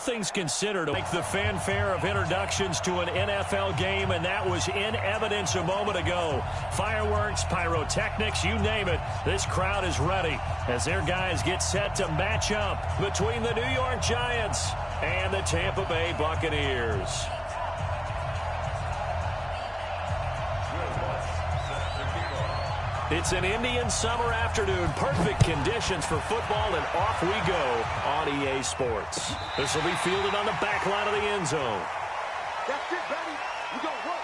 things considered, like the fanfare of introductions to an NFL game, and that was in evidence a moment ago. Fireworks, pyrotechnics, you name it. This crowd is ready as their guys get set to match up between the New York Giants and the Tampa Bay Buccaneers. It's an Indian summer afternoon. Perfect conditions for football, and off we go on EA Sports. This will be fielded on the back line of the end zone. That's it, baby. We go work.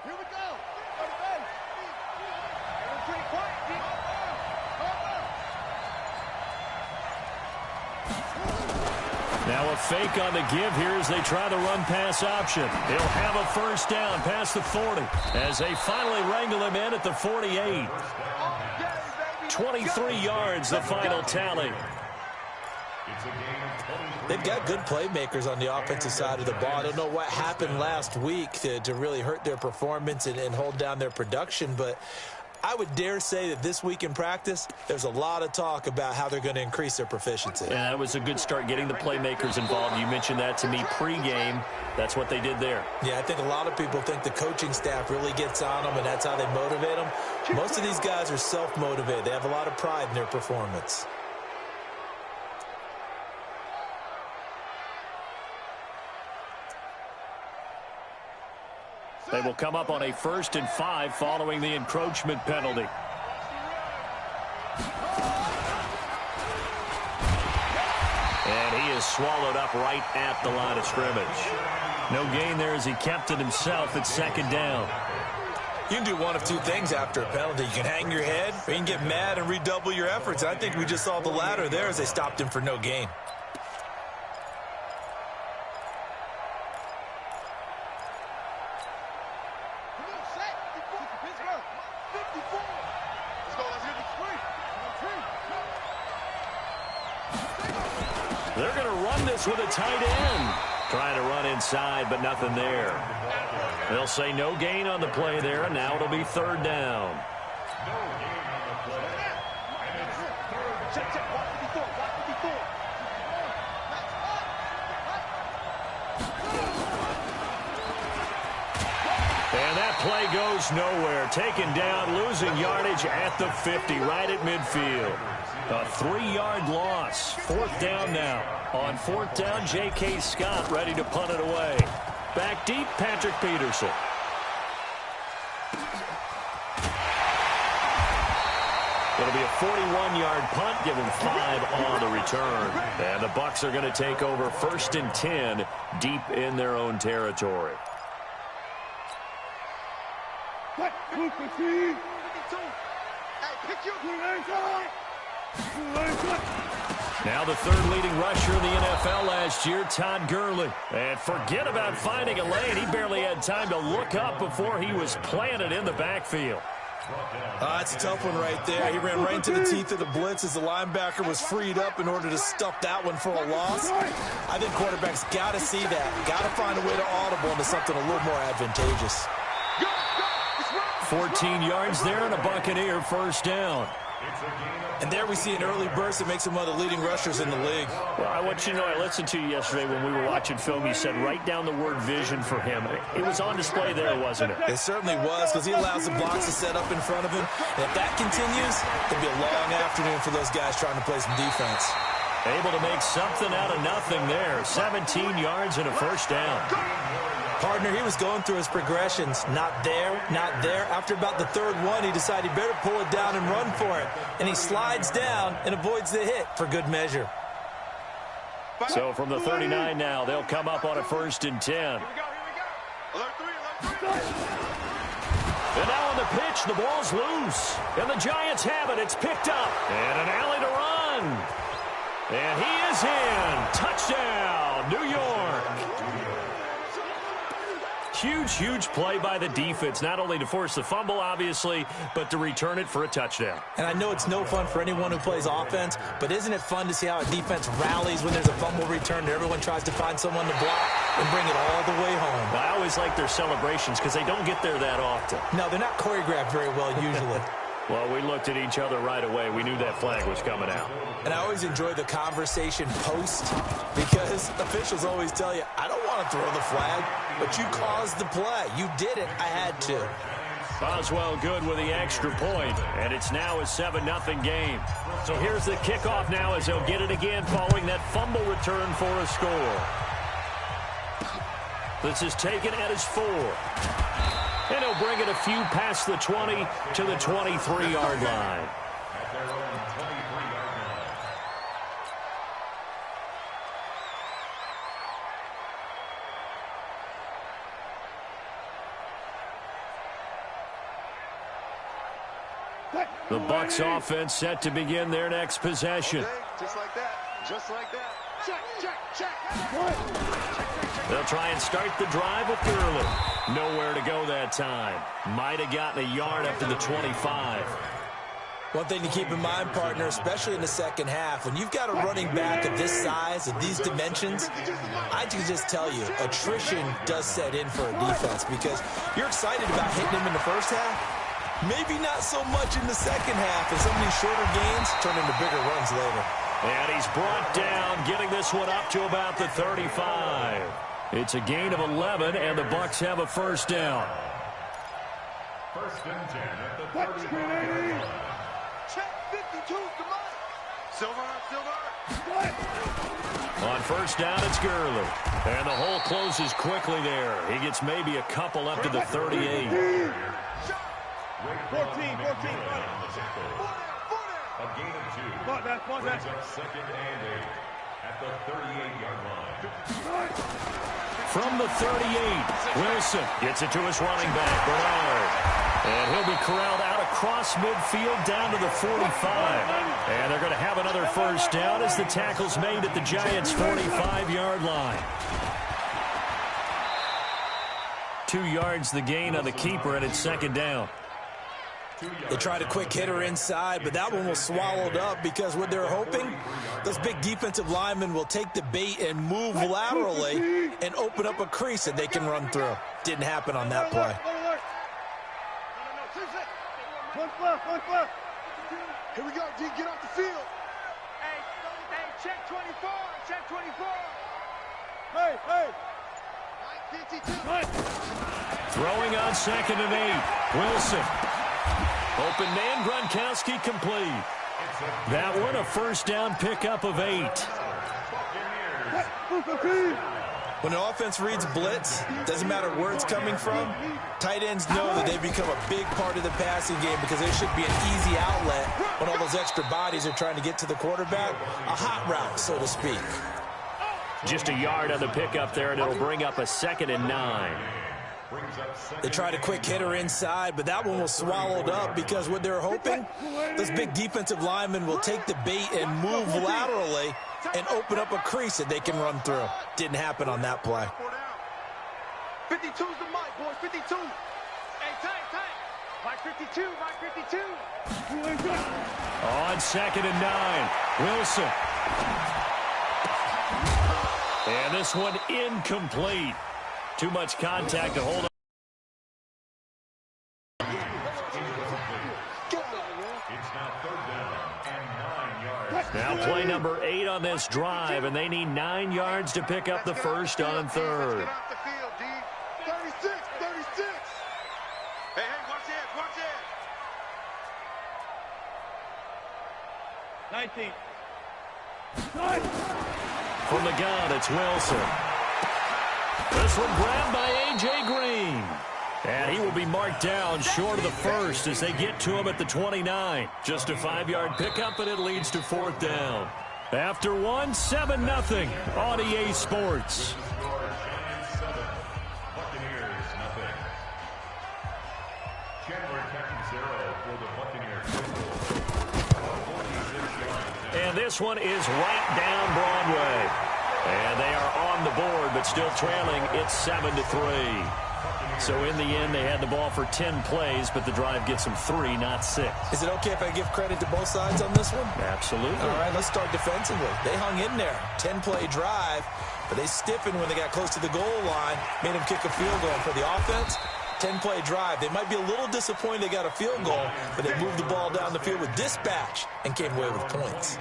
Here we go. Pretty quiet, now a fake on the give here as they try the run-pass option. He'll have a first down past the 40 as they finally wrangle him in at the 48. 23 yards, the final tally. They've got good playmakers on the offensive side of the ball. I don't know what happened last week to really hurt their performance and hold down their production, but I would dare say that this week in practice, there's a lot of talk about how they're going to increase their proficiency. And that was a good start, getting the playmakers involved. You mentioned that to me pregame. That's what they did there. Yeah, I think a lot of people think the coaching staff really gets on them, and that's how they motivate them. Most of these guys are self-motivated. They have a lot of pride in their performance. They will come up on a 1st and 5 following the encroachment penalty. And he is swallowed up right at the line of scrimmage. No gain there as he kept it himself at 2nd down. You can do one of two things after a penalty. You can hang your head, or you can get mad and redouble your efforts. I think we just saw the latter there as they stopped him for no gain. They're going to run this with a tight end. Trying to run inside, but nothing there. They'll say no gain on the play there, and now it'll be 3rd down. And that play goes nowhere. Taken down, losing yardage at the 50, right at midfield. A 3-yard loss. 4th down now. On 4th down, J.K. Scott ready to punt it away. Back deep, Patrick Peterson. It'll be a 41-yard punt, give him 5 on the return. And the Bucs are going to take over 1st and 10 deep in their own territory. Now the 3rd leading rusher in the NFL last year, Todd Gurley. And forget about finding a lane. He barely had time to look up before he was planted in the backfield. That's a tough one right there. He ran right into the teeth of the blitz as the linebacker was freed up in order to stuff that one for a loss. I think quarterbacks got to see that. Got to find a way to audible into something a little more advantageous. 14 yards there and a Buccaneer first down. And there we see an early burst that makes him one of the leading rushers in the league. Well, I want you to know, I listened to you yesterday when we were watching film. You said write down the word vision for him. It was on display there, wasn't it? It certainly was, because he allows the blocks to set up in front of him. And if that continues, it'll be a long afternoon for those guys trying to play some defense. Able to make something out of nothing there. 17 yards and a first down. Partner, he was going through his progressions. Not there, not there. After about the third one, he decided he better pull it down and run for it. And he slides down and avoids the hit for good measure. So from the 39 now, they'll come up on a 1st and 10. Here we go. Alert 3. And now on the pitch, the ball's loose. And the Giants have it. It's picked up. And an alley to run. And he is in. Touchdown, New York. Huge, huge play by the defense, not only to force the fumble, obviously, but to return it for a touchdown. And I know it's no fun for anyone who plays offense, but isn't it fun to see how a defense rallies when there's a fumble return and everyone tries to find someone to block and bring it all the way home? I always like their celebrations because they don't get there that often. No, they're not choreographed very well usually. Well, we looked at each other right away. We knew that flag was coming out. And I always enjoy the conversation post because officials always tell you, I don't want to throw the flag, but you caused the play. You did it. I had to. Boswell good with the extra point, and it's now a 7-0 game. So here's the kickoff now as they'll get it again following that fumble return for a score. This is taken at his 4. And he'll bring it a few past the 20 to the 23-yard line. The Bucs offense set to begin their next possession. Just like that. Just like that. Check, check, check. They'll try and start the drive with Gurley. Nowhere to go that time. Might have gotten a yard up to the 25. One thing to keep in mind, partner, especially in the second half, when you've got a running back of this size, of these dimensions, I can just tell you, attrition does set in for a defense because you're excited about hitting him in the first half. Maybe not so much in the second half, and some of these shorter gains turn into bigger runs later. And he's brought down, getting this one up to about the 35. It's a gain of 11, and the Bucs have a first down. 1st and 10 at the 35. Check 52 to Mike. Silver. On first down, it's Gurley. And the hole closes quickly there. He gets maybe a couple up to the 38. 14. A gain of 2. Brings up 2nd and 8 at the 38-yard line. From the 38, Wilson gets it to his running back, Bernard. And he'll be corralled out across midfield down to the 45. And they're going to have another first down as the tackle's made at the Giants' 45-yard line. 2 yards the gain on the keeper, and it's 2nd down. They tried a quick hitter inside, but that one was swallowed up because what they're hoping, those big defensive linemen will take the bait and move laterally and open up a crease that they can run through. Didn't happen on that play. One left. Here we go, D. Get off the field. Hey, check 24. Check 24. Hey. 52. Throwing on 2nd and 8. Wilson. Open man, Gronkowski complete. That one a first down pickup of 8. When an offense reads blitz, doesn't matter where it's coming from, tight ends know that they become a big part of the passing game because there should be an easy outlet when all those extra bodies are trying to get to the quarterback. A hot route, so to speak. Just a yard on the pickup there, and it'll bring up a 2nd and 9. They tried a quick hitter inside, but that one was swallowed up because what they're hoping, those big defensive linemen will take the bait and move laterally and open up a crease that they can run through. Didn't happen on that play. 52's the mic, boys. 52. Hey, tight. Mike 52, Mike 52. On 2nd and 9, Wilson. And this one incomplete. Too much contact to hold on. Now play number 8 on this drive, and they need 9 yards to pick up the first on 3rd. 36, 36. Hey, watch it, watch it. 19. From the gun, it's Wilson. This one grabbed by A.J. Green. And he will be marked down short of the first as they get to him at the 29. Just a 5-yard pickup, and it leads to 4th down. After 1, 7-0 on EA Sports. And this one is right down Broadway. And they are on the board, but still trailing. It's 7-3. So in the end, they had the ball for 10 plays, but the drive gets them 3, not 6. Is it okay if I give credit to both sides on this one? Absolutely. All right, let's start defensively. They hung in there. 10-play drive, but they stiffened when they got close to the goal line, made them kick a field goal. For the offense, 10-play drive. They might be a little disappointed they got a field goal, but they moved the ball down the field with dispatch and came away with points.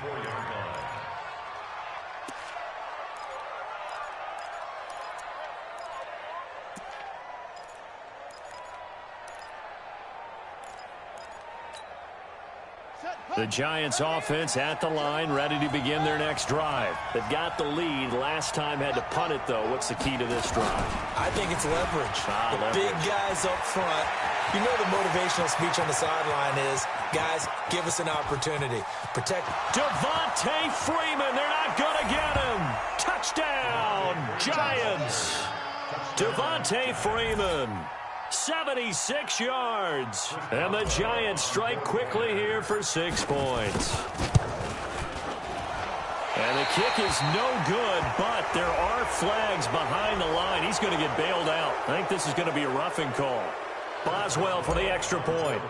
The Giants offense at the line, ready to begin their next drive. They've got the lead. Last time had to punt it, though. What's the key to this drive? I think it's leverage. Leverage. Big guys up front. You know the motivational speech on the sideline is, guys, give us an opportunity. Protect. Devontae Freeman, they're not going to get him. Touchdown, Giants. Devontae Freeman. 76 yards. And the Giants strike quickly here for 6 points. And the kick is no good, but there are flags behind the line. He's going to get bailed out. I think this is going to be a roughing call. Boswell for the extra point.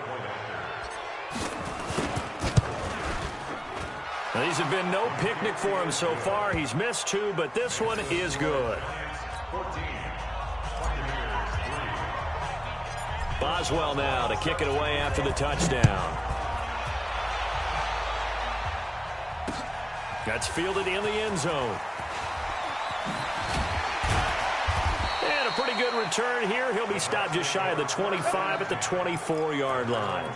Now, these have been no picnic for him so far. He's missed 2, but this one is good. Boswell now to kick it away after the touchdown. That's fielded in the end zone. And a pretty good return here. He'll be stopped just shy of the 25 at the 24-yard line.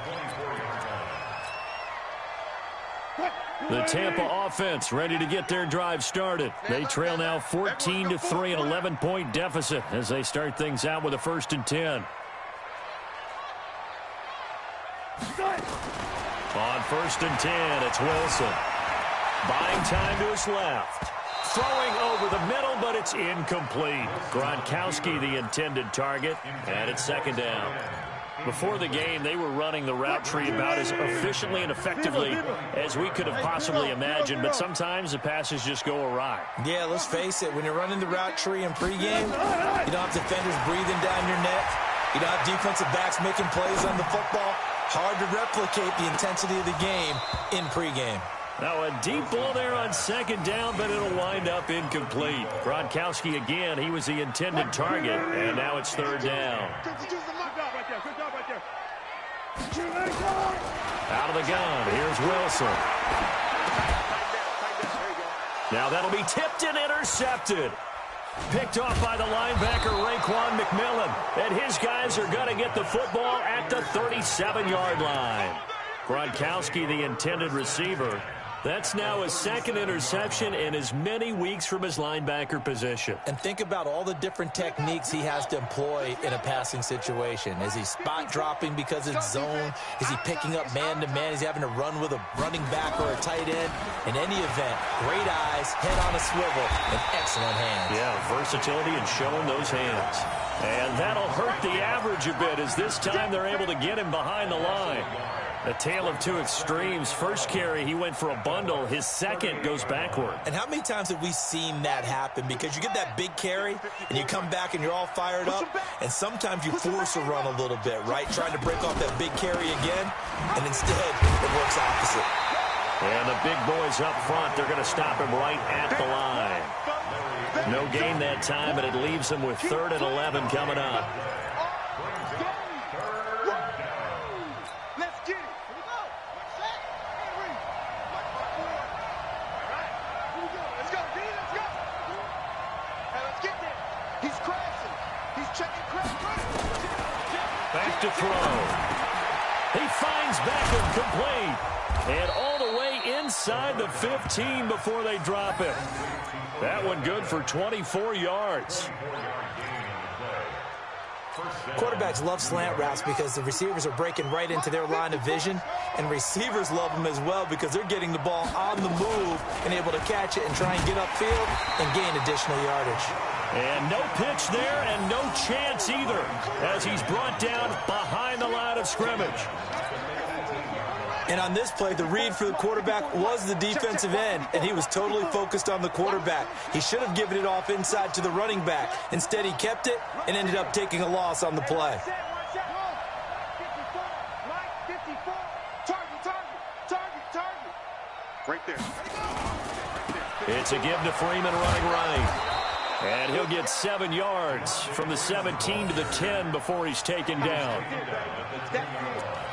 The Tampa offense ready to get their drive started. They trail now 14-3, an 11-point deficit as they start things out with a 1st and 10. On 1st and 10, it's Wilson. Buying time to his left. Throwing over the middle, but it's incomplete. Gronkowski, the intended target, and it's 2nd down. Before the game, they were running the route tree about as efficiently and effectively as we could have possibly imagined, but sometimes the passes just go awry. Yeah, let's face it. When you're running the route tree in pregame, you don't have defenders breathing down your neck. You don't have defensive backs making plays on the football. Hard to replicate the intensity of the game in pregame. Now a deep ball there on 2nd down, but it'll wind up incomplete. Gronkowski again, he was the intended target, and now it's 3rd down. Out of the gun, here's Wilson. Now that'll be tipped and intercepted. Picked off by the linebacker, Raekwon McMillan. And his guys are going to get the football at the 37-yard line. Gronkowski, the intended receiver. That's now his 2nd interception in as many weeks from his linebacker position. And think about all the different techniques he has to employ in a passing situation. Is he spot dropping because it's zone? Is he picking up man-to-man? Is he having to run with a running back or a tight end? In any event, great eyes, head on a swivel, and excellent hands. Yeah, versatility and showing those hands. And that'll hurt the average a bit as this time they're able to get him behind the line. A tale of two extremes. First carry, he went for a bundle. His second goes backward. And how many times have we seen that happen? Because you get that big carry, and you come back and you're all fired up, and sometimes you force a run a little bit, right? Trying to break off that big carry again, and instead it works opposite. And the big boys up front, they're going to stop him right at the line. No gain that time, and it leaves them with 3rd and 11 coming up. Back to throw. He finds Beckham complete. And all the way inside the 15 before they drop him. That one good for 24 yards. Quarterbacks love slant routes because the receivers are breaking right into their line of vision, and receivers love them as well because they're getting the ball on the move and able to catch it and try and get upfield and gain additional yardage. And no pitch there and no chance either as he's brought down behind the line of scrimmage. And on this play, the read for the quarterback was the defensive end, and he was totally focused on the quarterback. He should have given it off inside to the running back. Instead, he kept it and ended up taking a loss on the play. Right there. It's a give to Freeman running right. And he'll get 7 yards from the 17 to the 10 before he's taken down.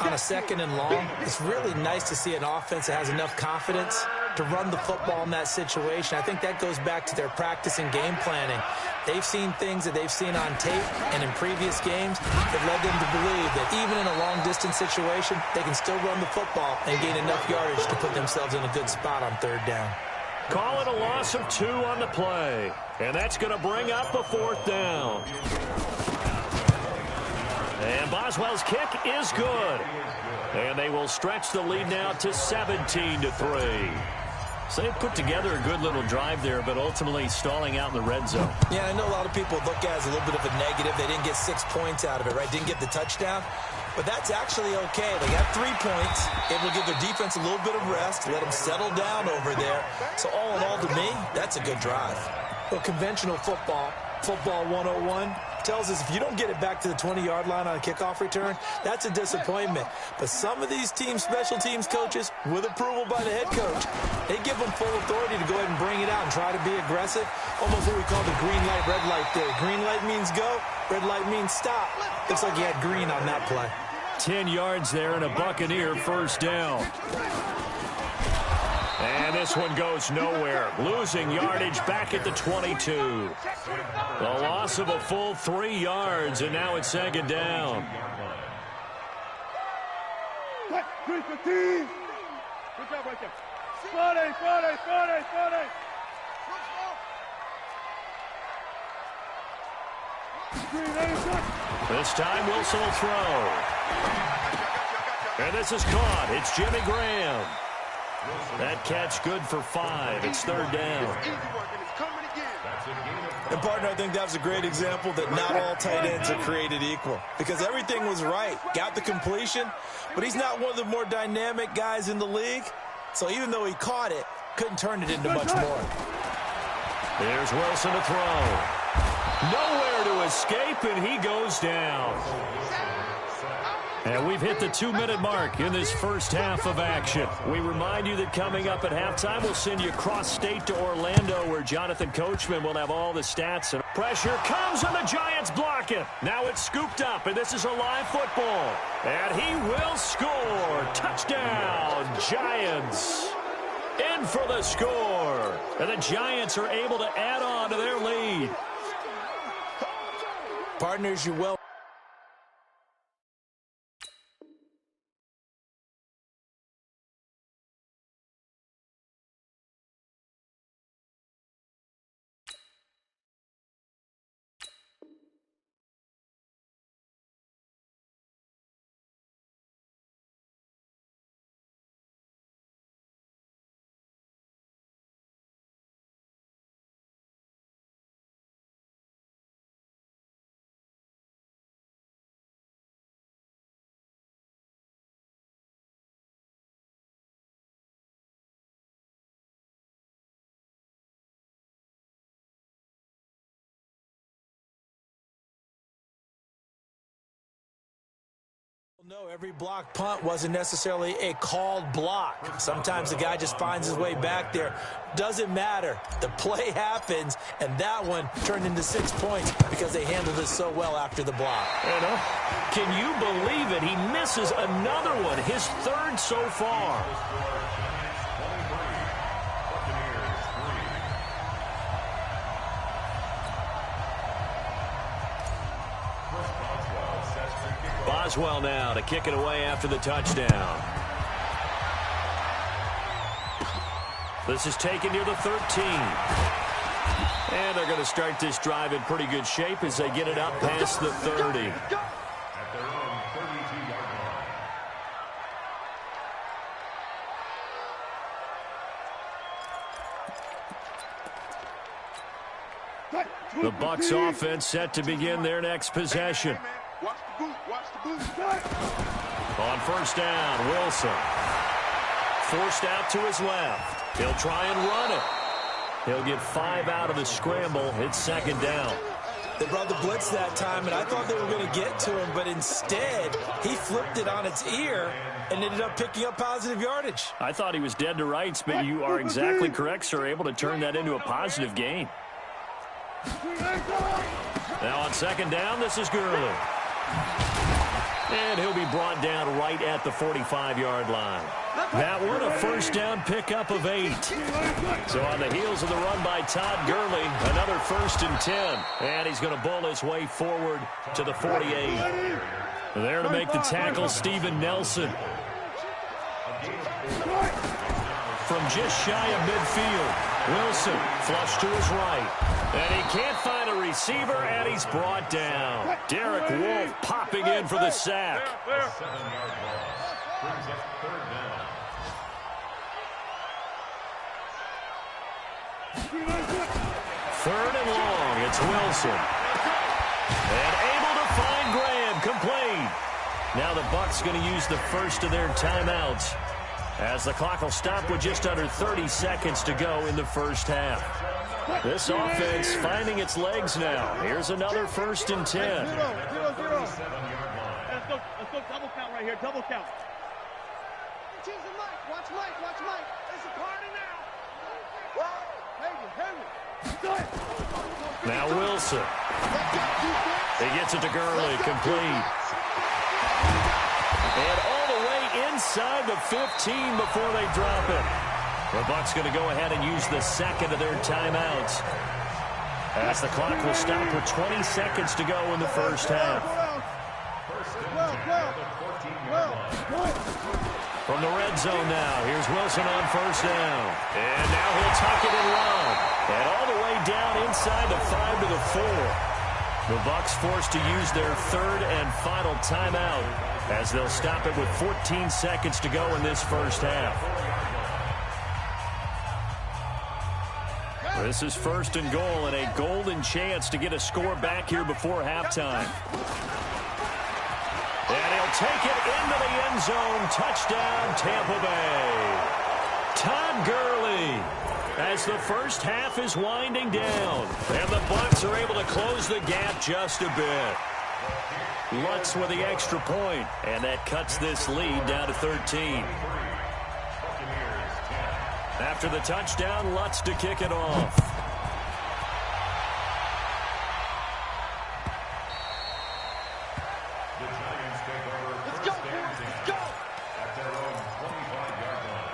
On a 2nd and long, it's really nice to see an offense that has enough confidence to run the football in that situation. I think that goes back to their practice and game planning. They've seen things that they've seen on tape and in previous games that led them to believe that even in a long-distance situation, they can still run the football and gain enough yardage to put themselves in a good spot on 3rd down. Call it a loss of 2 on the play. And that's going to bring up a 4th down. And Boswell's kick is good. And they will stretch the lead now to 17-3. So they put together a good little drive there, but ultimately stalling out in the red zone. Yeah, I know a lot of people look at it as a little bit of a negative. They didn't get 6 points out of it, right? Didn't get the touchdown. But that's actually okay. They got 3 points, able to give their defense a little bit of rest, let them settle down over there. So all in all, to me, that's a good drive. Well, conventional football 101, tells us if you don't get it back to the 20-yard line on a kickoff return, that's a disappointment. But some of these team special teams coaches, with approval by the head coach, they give them full authority to go ahead and bring it out and try to be aggressive. Almost what we call the green light, red light theory. Green light means go, red light means stop. Looks like he had green on that play. 10 yards there and a Buccaneer 1st down. And this one goes nowhere. Losing yardage back at the 22. The loss of a full 3 yards, and now it's 2nd down. 315. Good job right there. 40. This time Wilson will throw. And this is caught. It's Jimmy Graham. That catch good for 5. It's 3rd down. And, partner, I think that was a great example that not all tight ends are created equal because everything was right. Got the completion, but he's not one of the more dynamic guys in the league. So even though he caught it, couldn't turn it into much more. There's Wilson to throw. Nowhere to escape, and he goes down. And we've hit the 2-minute mark in this first half of action. We remind you that coming up at halftime, we'll send you cross-state to Orlando, where Jonathan Coachman will have all the stats. And pressure comes, and the Giants block it. Now it's scooped up, and this is a live football. And he will score. Touchdown, Giants. In for the score. And the Giants are able to add on to their lead. Partners, you're well. No, every block punt wasn't necessarily a called block. Sometimes the guy just finds his way back there. Doesn't matter. The play happens, and that one turned into 6 points because they handled it so well after the block. Can you believe it? He misses another one, his third so far. Boswell now to kick it away after the touchdown. This is taken near the 13. And they're going to start this drive in pretty good shape as they get it up past the 30. The Bucs offense set to begin their next possession. On first down, Wilson. Forced out to his left. He'll try and run it. He'll get 5 out of the scramble. It's second down. They brought the blitz that time, and I thought they were going to get to him, but instead, he flipped it on its ear and ended up picking up positive yardage. I thought he was dead to rights, but you are exactly correct, sir. Able to turn that into a positive gain. Now on second down, this is Gurley. And he'll be brought down right at the 45-yard line. That one, a first down pickup of 8. So on the heels of the run by Todd Gurley, another 1st and 10. And he's going to bull his way forward to the 48. There to make the tackle, Steven Nelson. From just shy of midfield, Wilson flush to his right. And he can't find a receiver, and he's brought down. Derek Wolfe popping in for the sack. Third and long, it's Wilson. And able to find Graham, complete. Now the Bucs going to use the first of their timeouts, as the clock will stop with just under 30 seconds to go in the first half. This offense finding its legs now. Here's another 1st and 10. 0, 0, 0. Let's go double count right here, double count. Choose the mic, watch Mike, watch Mike. It's a party now. Now Wilson. He gets it to Gurley, complete. And all the way inside the 15 before they drop it. The Bucs going to go ahead and use the second of their timeouts, as the clock will stop with 20 seconds to go in the first half. From the red zone now, here's Wilson on first down. And now he'll tuck it and run. And all the way down inside the 5 to the 4. The Bucs forced to use their third and final timeout, as they'll stop it with 14 seconds to go in this first half. This is 1st and goal, and a golden chance to get a score back here before halftime. And he'll take it into the end zone. Touchdown, Tampa Bay. Todd Gurley, as the first half is winding down. And the Bucs are able to close the gap just a bit. Lutz with the extra point, and that cuts this lead down to 13. After the touchdown, Lutz to kick it off. Let's go, boys, let's go. At their own 25-yard line.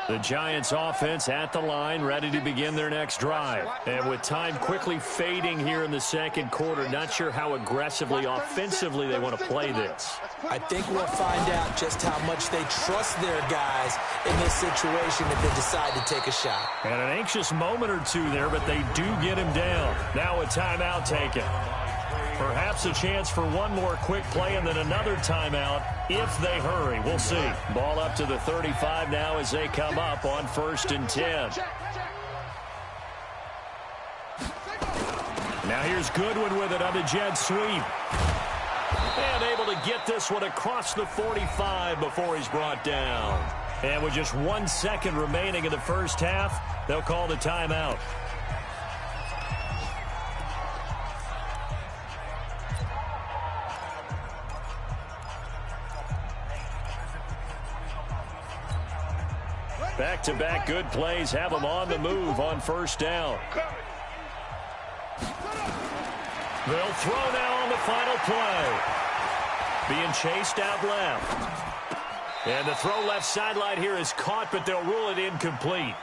The Giants offense at the line, ready to begin their next drive. And with time quickly fading here in the second quarter, not sure how aggressively, offensively they want to play this. I think we'll find out just how much they trust their guys in this situation if they decide to take a shot. And an anxious moment or two there, but they do get him down. Now a timeout taken. Perhaps a chance for one more quick play and then another timeout if they hurry. We'll see. Ball up to the 35 now as they come up on 1st and 10. Now here's Goodwin with it on the jet sweep. And able to get this one across the 45 before he's brought down. And with just 1 second remaining in the first half, they'll call the timeout. Back-to-back good plays have them on the move on first down. They'll throw now on the final play. Being chased out left. And the throw left sideline here is caught, but they'll rule it incomplete.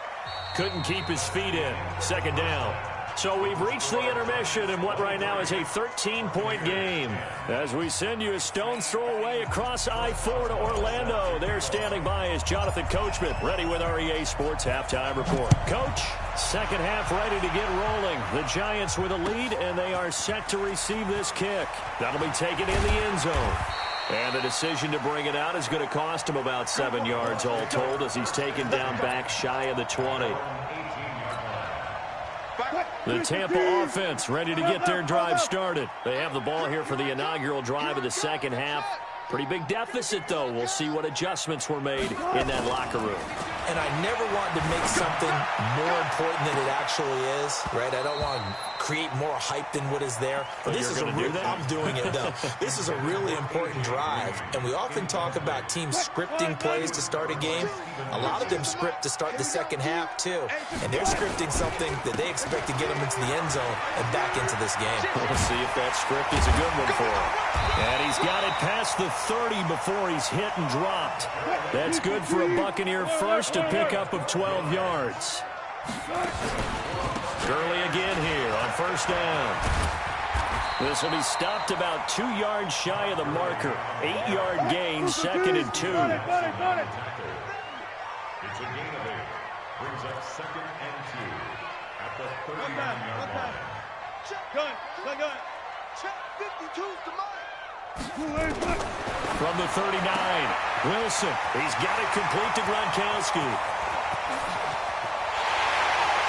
Couldn't keep his feet in. Second down. So we've reached the intermission in what right now is a 13-point game. As we send you a stone's throw away across I-4 to Orlando. There standing by is Jonathan Coachman, ready with our EA Sports Halftime Report. Coach, second half ready to get rolling. The Giants with a lead, and they are set to receive this kick. That'll be taken in the end zone. And the decision to bring it out is going to cost him about 7 yards all told as he's taken down back shy of the 20. The Tampa offense ready to get their drive started. They have the ball here for the inaugural drive of the second half. Pretty big deficit, though. We'll see what adjustments were made in that locker room. And I never want to make something more important than it actually is, right? I don't want to create more hype than what is there. But this is I'm doing it, though. This is a really important drive. And we often talk about teams scripting plays to start a game. A lot of them script to start the second half, too. And they're scripting something that they expect to get them into the end zone and back into this game. We'll see if that script is a good one for him. And he's got it past the 30 before he's hit and dropped. That's good for a Buccaneer first, a pickup of 12 yards. Gurley again here on first down. This will be stopped about 2 yards shy of the marker. 8-yard gain, second and 2. It's a gain of 8. Brings up second and 2 at the 39-yard line. Gun. Check 52's the mine. From the 39, Wilson. He's got it complete to Gronkowski.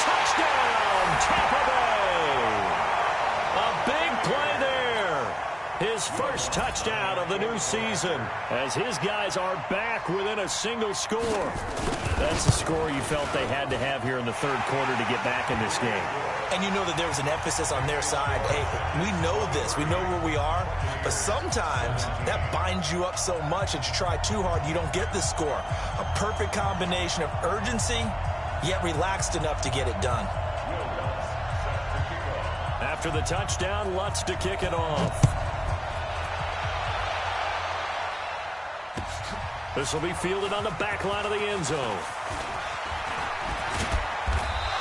Touchdown, Tampa Bay. A big play there. His first touchdown of the new season as his guys are back within a single score. That's a score you felt they had to have here in the third quarter to get back in this game. And you know that there was an emphasis on their side. Hey, we know this. We know where we are. But sometimes that binds you up so much that you try too hard, you don't get the score. A perfect combination of urgency, yet relaxed enough to get it done. After the touchdown, Lutz to kick it off. This will be fielded on the back line of the end zone.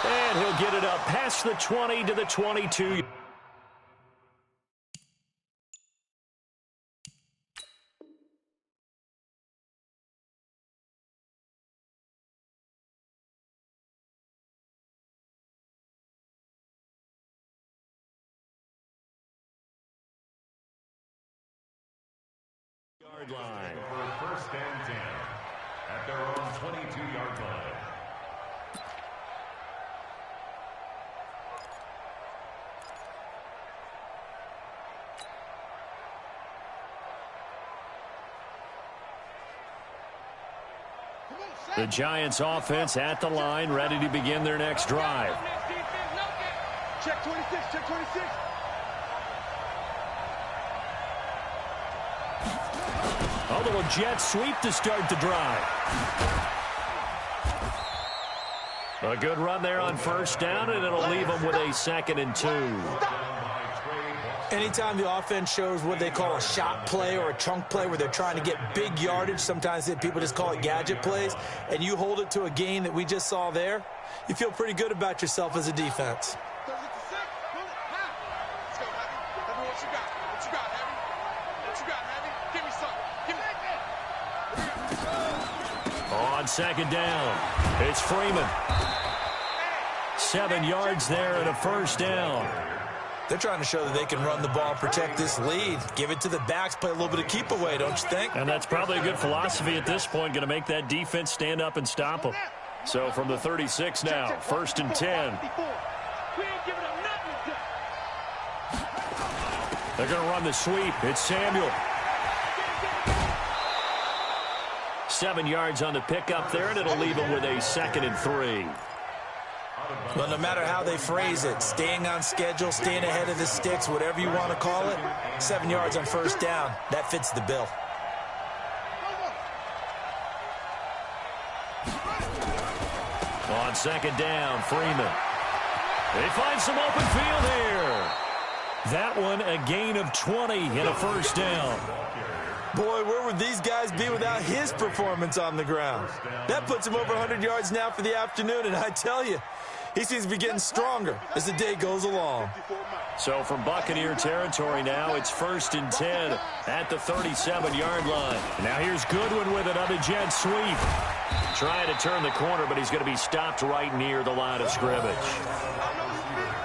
And he'll get it up past the 20 to the 22. Yard line. For first and 10 at their own 22-yard line. The Giants offense at the line, ready to begin their next drive. Check 26, check 26. A little jet sweep to start the drive. A good run there on first down, and it'll leave them with a second and 2. Anytime the offense shows what they call a shot play or a chunk play where they're trying to get big yardage, sometimes people just call it gadget plays, and you hold it to a gain that we just saw there, you feel pretty good about yourself as a defense. On second down, it's Freeman. 7 yards there and a first down. They're trying to show that they can run the ball, protect this lead, give it to the backs, play a little bit of keep away, don't you think? And that's probably a good philosophy at this point, going to make that defense stand up and stop them. So from the 36 now, first and 10. They're going to run the sweep. It's Samuel. 7 yards on the pickup there, and it'll leave him with a 2nd and 3. Well, no matter how they phrase it, staying on schedule, staying ahead of the sticks, whatever you want to call it, 7 yards on first down, that fits the bill. On 2nd down, Freeman. They find some open field here. That one a gain of 20 and a first down. Boy, where would these guys be without his performance on the ground? That puts him over 100 yards now for the afternoon, and I tell you, he seems to be getting stronger as the day goes along. So from Buccaneer territory now, it's 1st and 10 at the 37-yard line. Now here's Goodwin with it on the jet sweep. Trying to turn the corner, but he's going to be stopped right near the line of scrimmage.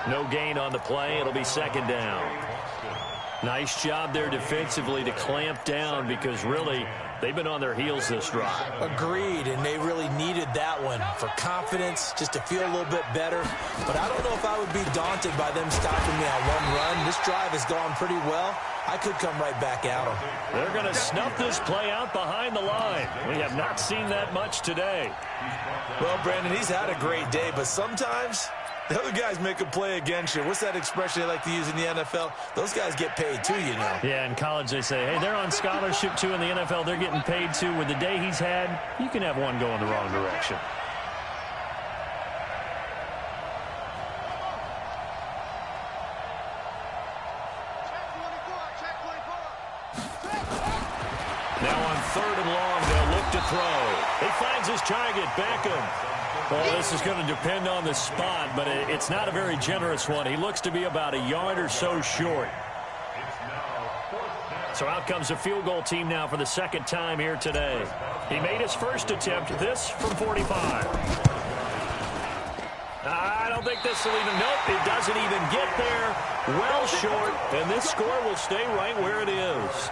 No gain on the play. It'll be 2nd down. Nice job there defensively to clamp down because really they've been on their heels this drive. Agreed, and they really needed that one for confidence, just to feel a little bit better. But I don't know if I would be daunted by them stopping me on one run. This drive has gone pretty well. I could come right back at them. They're going to snuff this play out behind the line. We have not seen that much today. Well, Brandon, he's had a great day, but sometimes the other guys make a play against you. What's that expression they like to use in the NFL? Those guys get paid too, you know. Yeah, in college they say, hey, they're on scholarship too. In the NFL, they're getting paid too. With the day he's had, you can have one go in the wrong direction. Now on 3rd and long, they'll look to throw. He finds his target, Beckham. Well, this is going to depend on the spot, but it's not a very generous one. He looks to be about a yard or so short. So out comes a field goal team now for the 2nd time here today. He made his first attempt, this from 45. I don't think this will even, nope, it doesn't even get there. Well short, and this score will stay right where it is.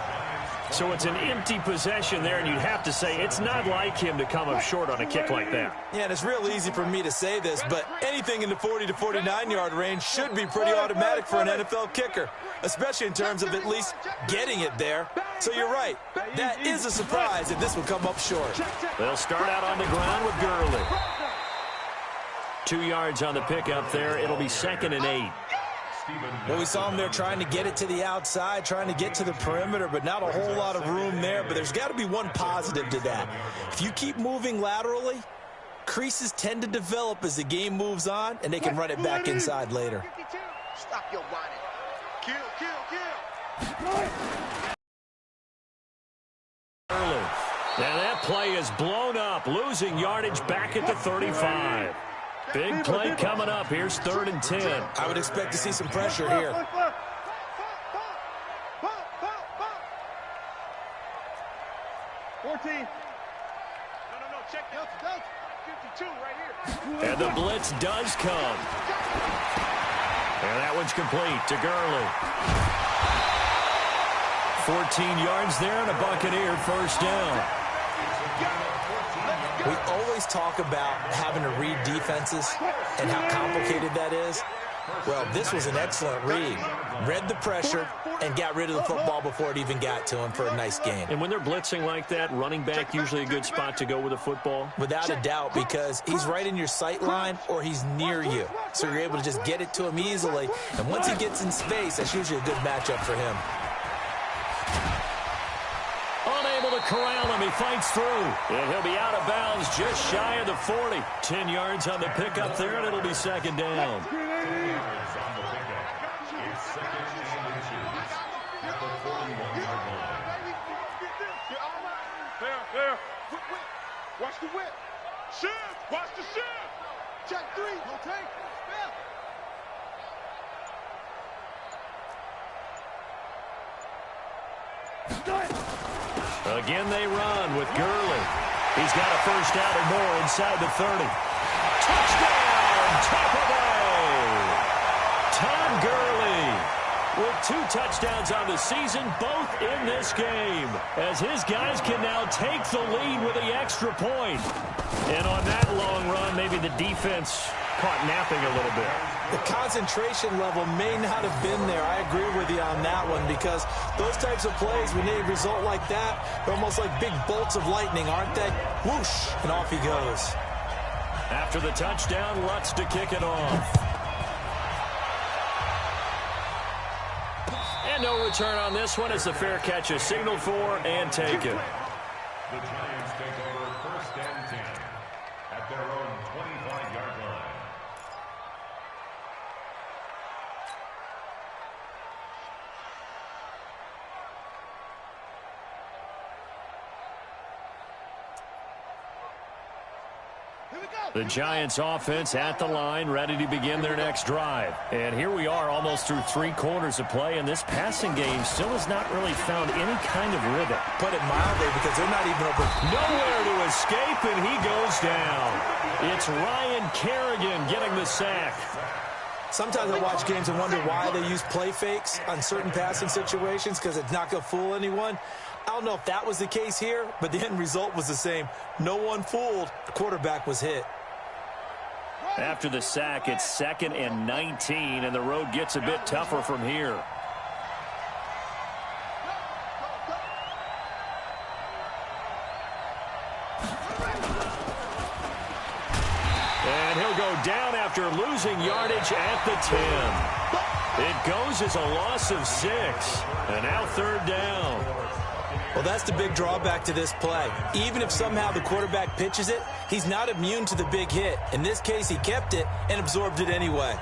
So it's an empty possession there, and you'd have to say it's not like him to come up short on a kick like that. Yeah, and it's real easy for me to say this, but anything in the 40 to 49-yard range should be pretty automatic for an NFL kicker, especially in terms of at least getting it there. So you're right. That is a surprise if this would come up short. They'll start out on the ground with Gurley. 2 yards on the pickup there. It'll be 2nd and 8. Well, we saw him there trying to get it to the outside, trying to get to the perimeter, but not a whole lot of room there. But there's got to be one positive to that. If you keep moving laterally, creases tend to develop as the game moves on, and they can run it back inside later. Stop your whining. Kill. Early. Now that play is blown up, losing yardage back at the 35. Big play coming up. Here's 3rd and 10. I would expect to see some pressure here. 14. No, check that. 52 right here. And the blitz does come. And that one's complete to Gurley. 14 yards there and a Buccaneer first down. We always talk about having to read defenses and how complicated that is. Well, this was an excellent read. Read the pressure and got rid of the football before it even got to him for a nice gain. And when they're blitzing like that, running back usually a good spot to go with the football? Without a doubt, because he's right in your sight line or he's near you. So you're able to just get it to him easily. And once he gets in space, that's usually a good matchup for him. Unable to corral him. He fights through. And he'll be out of bounds just shy of the 40. 10 yards on the pickup there, and it'll be 2nd down. There. Watch the whip. Shift. Watch the shift. Check 3. No take. Again, they run with Gurley. He's got a first down or more inside the 30. Touchdown, Tampa Bay! Todd Gurley with 2 touchdowns on the season, both in this game, as his guys can now take the lead with the extra point. And on that long run, maybe the defense caught napping a little bit. The concentration level may not have been there. I agree with you on that one, because those types of plays, when they result like that, they're almost like big bolts of lightning, aren't they? Whoosh, and off he goes. After the touchdown, Lutz to kick it off. And no return on this one as the fair catch is signaled for and taken. The Giants take over 1st and 10 at their own 25-yard line. The Giants offense at the line, ready to begin their next drive. And here we are almost through 3 quarters of play, and this passing game still has not really found any kind of rhythm. Put it mildly, because they're not even over. Nowhere to escape, and he goes down. It's Ryan Kerrigan getting the sack. Sometimes I watch games and wonder why they use play fakes on certain passing situations, because it's not going to fool anyone. I don't know if that was the case here, but the end result was the same. No one fooled. The quarterback was hit. After the sack, it's 2nd and 19, and the road gets a bit tougher from here. And he'll go down after losing yardage at the 10. It goes as a loss of 6, and now 3rd down. Well, that's the big drawback to this play. Even if somehow the quarterback pitches it, he's not immune to the big hit. In this case, he kept it and absorbed it anyway.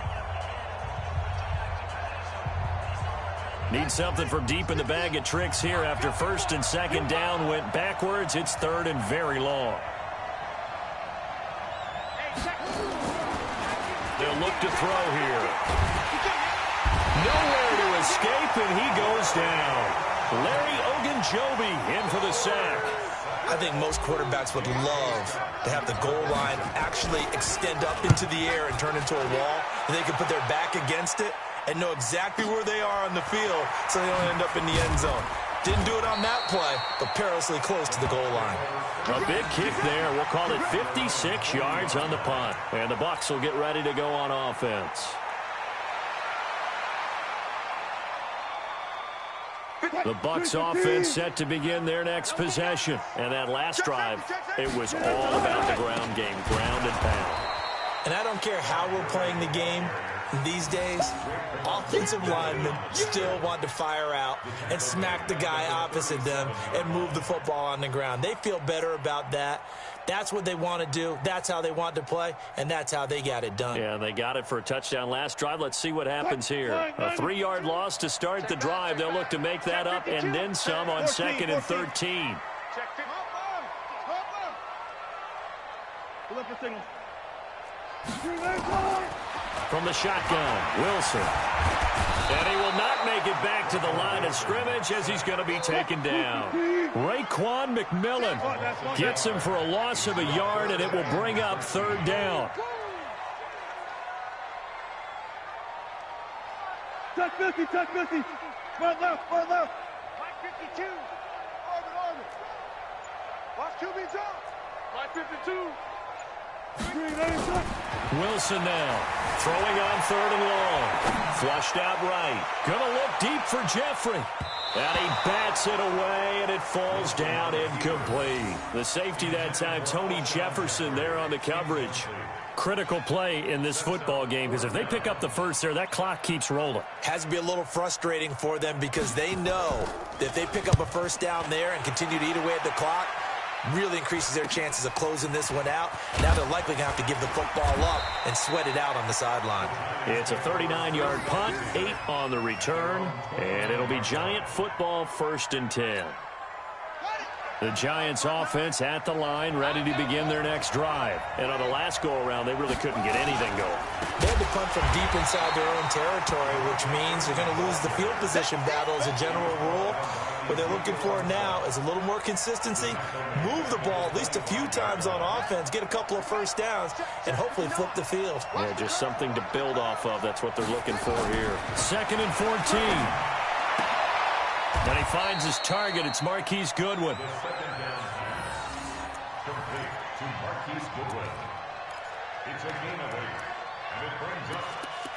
Need something from deep in the bag of tricks here after 1st and 2nd down went backwards. It's 3rd and very long. They'll look to throw here. Nowhere to escape, and he goes down. Larry Ogunjobi in for the sack. I think most quarterbacks would love to have the goal line actually extend up into the air and turn into a wall, and they can put their back against it and know exactly where they are on the field so they don't end up in the end zone. Didn't do it on that play, but perilously close to the goal line. A big kick there. We'll call it 56 yards on the punt. And the Bucs will get ready to go on offense. The Bucs offense set to begin their next possession. And that last drive, it was all about the ground game, ground and pound. And I don't care how we're playing the game these days, offensive linemen still want to fire out and smack the guy opposite them and move the football on the ground. They feel better about that. That's what they want to do. That's how they want to play, and that's how they got it done. Yeah, they got it for a touchdown last drive. Let's see what happens here. A 3-yard loss to start the drive. They'll look to make that up and then some on 2nd and 13. From the shotgun, Wilson. And he will not make it back to the line of scrimmage as he's going to be taken down. Raekwon McMillan gets him for a loss of a yard, and it will bring up 3rd down. Touch 50, touch 50. Right left, right left. Line 52. Orbit. Watch QB jump. Line 52. Wilson now throwing on 3rd and long. Flushed out right. Gonna look deep for Jeffrey. And he bats it away, and it falls down incomplete. The safety that time, Tony Jefferson, there on the coverage. Critical play in this football game, because if they pick up the first there, that clock keeps rolling. Has to be a little frustrating for them because they know that if they pick up a first down there and continue to eat away at the clock, really increases their chances of closing this one out. Now they're likely going to have to give the football up and sweat it out on the sideline. It's a 39-yard punt, 8 on the return, and it'll be Giant football 1st and 10. The Giants offense at the line, ready to begin their next drive. And on the last go-around, they really couldn't get anything going. They had to punt from deep inside their own territory, which means they're going to lose the field position battle as a general rule. What they're looking for now is a little more consistency, move the ball at least a few times on offense, get a couple of first downs, and hopefully flip the field. Yeah, just something to build off of. That's what they're looking for here. 2nd and 14. And he finds his target. It's Marquise Goodwin. Complete to Marquise Goodwin. It's a gain of 8. And it brings up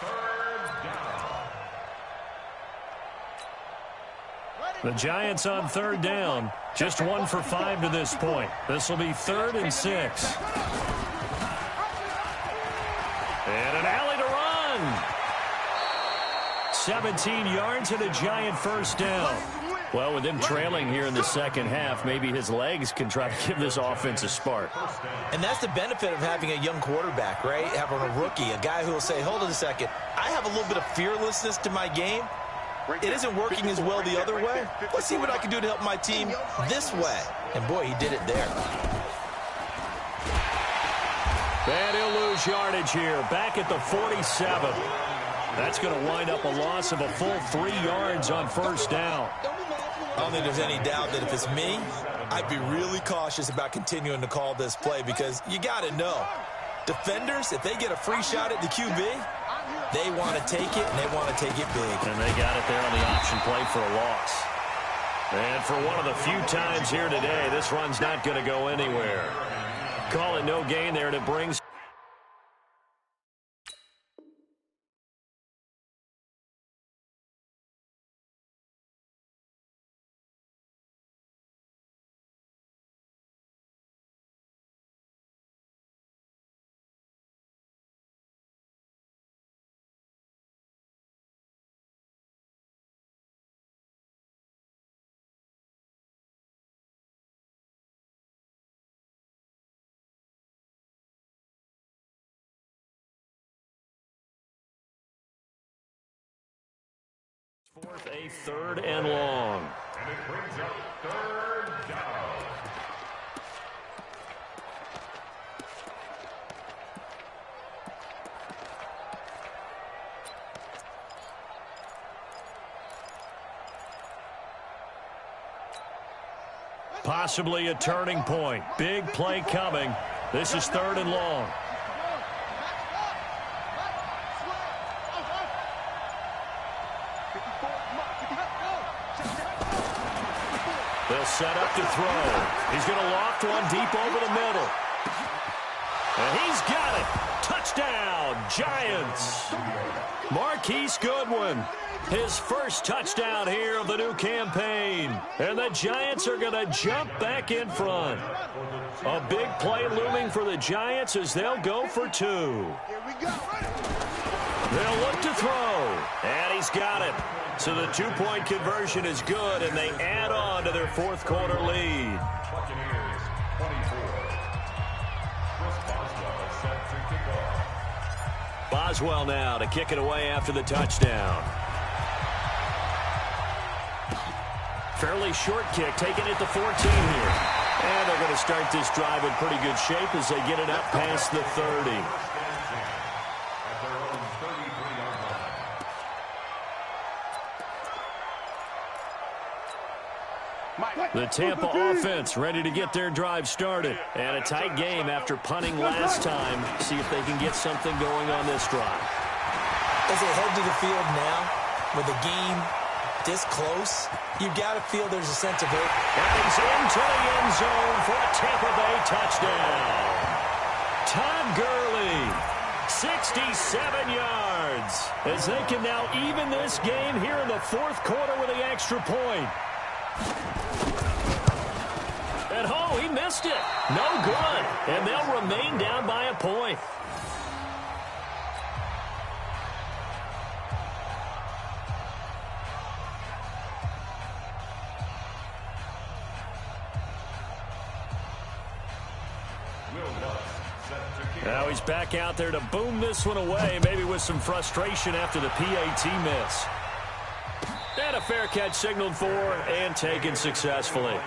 third down. The Giants on third down. Just 1 for 5 to this point. This will be 3rd and 6. And an alley to run. 17 yards and a Giant first down. Well, with him trailing here in the second half, maybe his legs can try to give this offense a spark. And that's the benefit of having a young quarterback, right? Having a rookie, a guy who will say, hold on a second, I have a little bit of fearlessness to my game. It isn't working as well the other way. Let's see what I can do to help my team this way. And, boy, he did it there. And he'll lose yardage here, back at the 47. That's going to wind up a loss of a full 3 yards on first down. I don't think there's any doubt that if it's me, I'd be really cautious about continuing to call this play because you got to know, defenders, if they get a free shot at the QB, they want to take it, and they want to take it big. And they got it there on the option play for a loss. And for one of the few times here today, this run's not going to go anywhere. Call it no gain there, and it brings... Fourth, a 3rd and long. And it brings up third down. Possibly a turning point. Big play coming. This is 3rd and long. They'll set up to throw. He's going to loft one deep over the middle. And he's got it. Touchdown, Giants. Marquise Goodwin, his first touchdown here of the new campaign. And the Giants are going to jump back in front. A big play looming for the Giants as they'll go for 2. They'll look to throw. And he's got it. So the 2-point conversion is good, and they add on to their 4th quarter lead. Buccaneers 24. Chris Boswell set to kick off. Boswell now to kick it away after the touchdown. Fairly short kick, taking it to 14 here. And they're going to start this drive in pretty good shape as they get it up past the 30. The Tampa offense ready to get their drive started. And a tight game after punting last time. See if they can get something going on this drive. As they head to the field now, with the game this close, you've got to feel there's a sense of hope. And he's into the end zone for a Tampa Bay touchdown. Todd Gurley, 67 yards. As they can now even this game here in the 4th quarter with the extra point. And oh, he missed it. No good. And they'll remain down by a point. Now he's back out there to boom this one away, maybe with some frustration after the PAT miss. And a fair catch signaled for and taken successfully.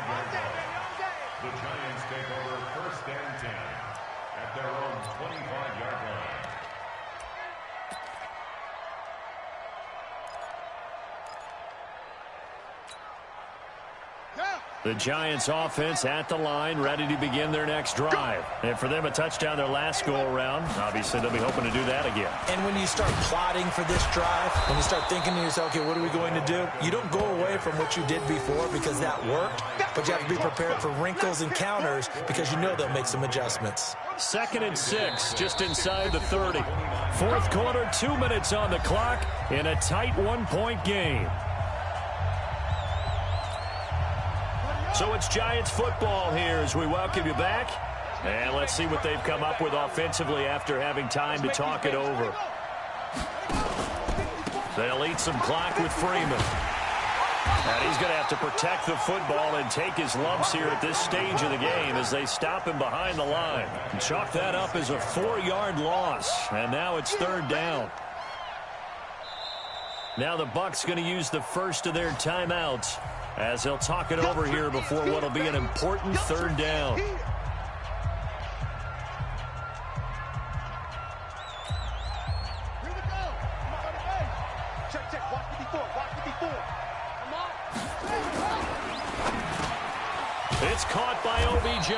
The Giants take over 1st and 10 at their own 25-yard line. The Giants offense at the line, ready to begin their next drive. And for them, a touchdown their last go-around. Obviously, they'll be hoping to do that again. And when you start plotting for this drive, when you start thinking to yourself, okay, what are we going to do? You don't go away from what you did before because that worked, but you have to be prepared for wrinkles and counters because you know they'll make some adjustments. 2nd and 6, just inside the 30. Fourth quarter, 2 minutes on the clock in a tight 1-point game. So it's Giants football here as we welcome you back. And let's see what they've come up with offensively after having time to talk it over. They'll eat some clock with Freeman. And he's going to have to protect the football and take his lumps here at this stage of the game as they stop him behind the line. And chalk that up as a 4-yard loss. And now it's 3rd down. Now the Bucs going to use the first of their timeouts as they'll talk it over here before what will be an important 3rd down. Here we go. Come on, buddy. Check, check. Watch 54. Watch 54. Come on. It's caught by OBJ.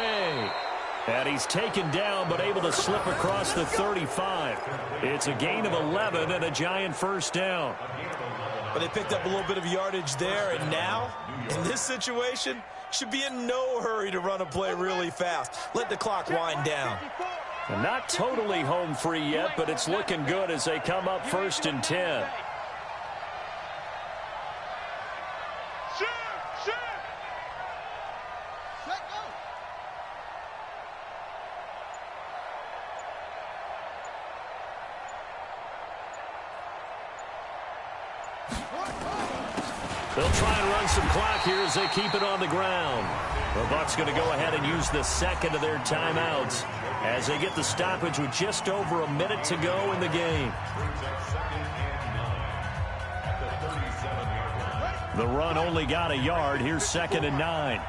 And he's taken down but able to slip across the 35. It's a gain of 11 and a Giant first down. But they picked up a little bit of yardage there, and now, in this situation, should be in no hurry to run a play really fast. Let the clock wind down. And not totally home free yet, but it's looking good as they come up 1st and 10. They'll try and run some clock here as they keep it on the ground. The Bucs going to go ahead and use the second of their timeouts as they get the stoppage with just over a minute to go in the game. The run only got a yard. Here's 2nd and 9.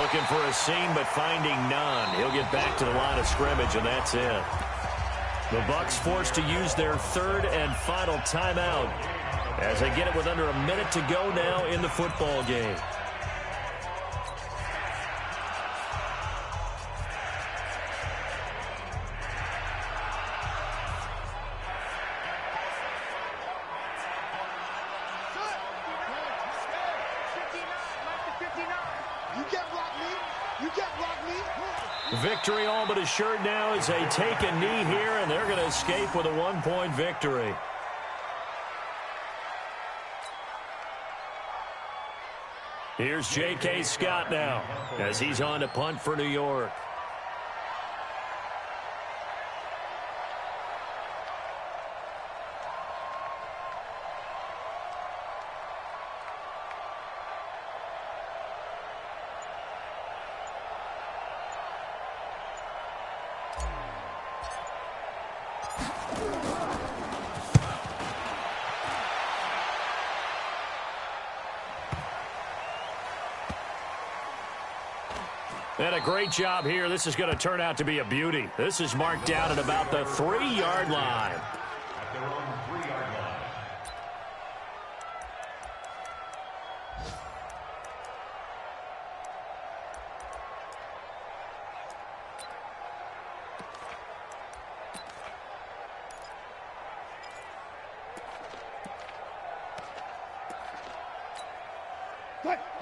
Looking for a seam, but finding none. He'll get back to the line of scrimmage, and that's it. The Bucs forced to use their 3rd and final timeout as they get it with under a minute to go now in the football game. Victory all but assured now as they take a knee here, and they're going to escape with a 1-point victory. Here's J.K. Scott now as he's on to punt for New York. And a great job here. This is going to turn out to be a beauty. This is marked down at about the 3-yard line. At their own 3-yard line.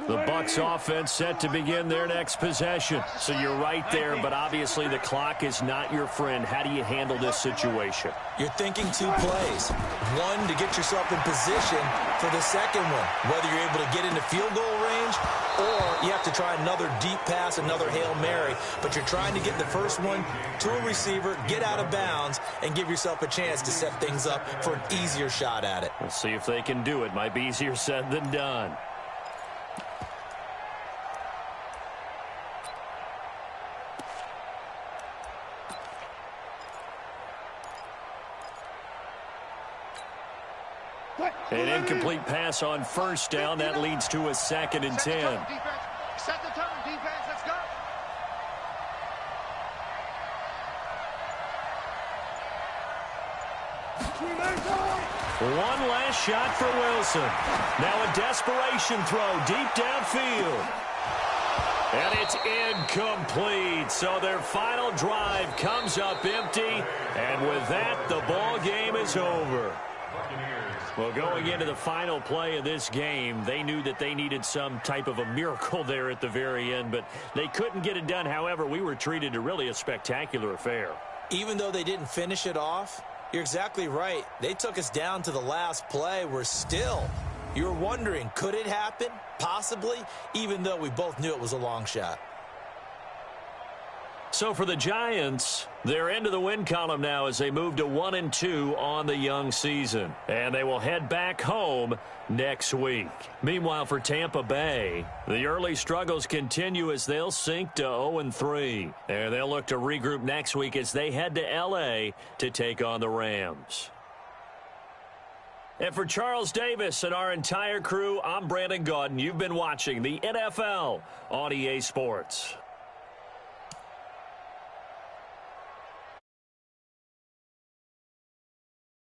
The Bucs offense set to begin their next possession. So you're right there, but obviously the clock is not your friend. How do you handle this situation? You're thinking 2 plays. One, to get yourself in position for the second one, whether you're able to get into field goal range or you have to try another deep pass, another Hail Mary. But you're trying to get the first one to a receiver, get out of bounds, and give yourself a chance to set things up for an easier shot at it. We'll see if they can do it. Might be easier said than done. An incomplete pass on first down. That leads to a 2nd and 10. Set the tone, defense. Let's go. One last shot for Wilson. Now a desperation throw deep downfield. And it's incomplete. So their final drive comes up empty. And with that, the ball game is over. Well, going into the final play of this game, they knew that they needed some type of a miracle there at the very end, but they couldn't get it done. However, we were treated to really a spectacular affair. Even though they didn't finish it off, you're exactly right. They took us down to the last play. You're wondering, could it happen? Possibly, even though we both knew it was a long shot. So for the Giants, they're into the win column now as they move to 1-2 on the young season. And they will head back home next week. Meanwhile, for Tampa Bay, the early struggles continue as they'll sink to 0-3. And they'll look to regroup next week as they head to L.A. to take on the Rams. And for Charles Davis and our entire crew, I'm Brandon Gaudin. You've been watching the NFL on EA Sports.